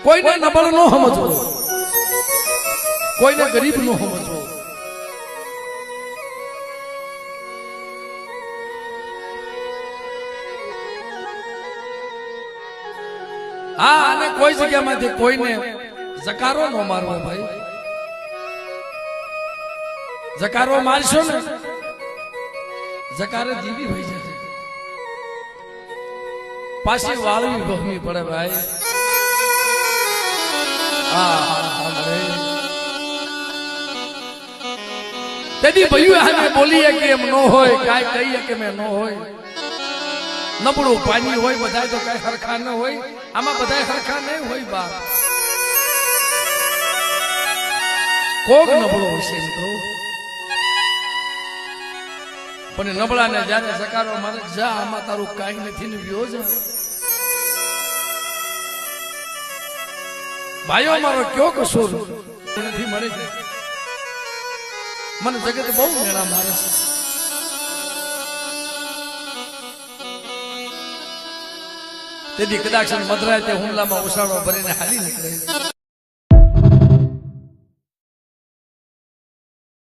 કોઈને નબળ નો સમજવો, કોઈને ગરીબ નો સમજવો. હા, અને કોઈ જગ્યામાંથી કોઈને જકારો નો મારવો ભાઈ. જકારો મારશો ને જકારે જીવી હોય છે, પાછી વાળવી ભગવી પડે ભાઈ. તેથી ભયું અમે બોલીએ કે એમ ન હોય, કાંઈ કહીએ કે મેં ન હોય. નબળું પાણી હોય, બધા તો કઈ સરખા ન હોય. આમાં બધા સરખા નહીં હોય બા. કોક નબળો હશે મિત્રો, પણ નબળાને જયારે સકારો મારે જા આમાં તારું કાંઈ નથી ને વ્યો જા. ભાઈઓ મારો કયો કસૂર નથી મળે છે. મને જગત બહુ મેળા મારે છે. તેથી કદાચ મધરાય તે હુમલામાં ઉછાળો ભરીને હાલી નીકળે.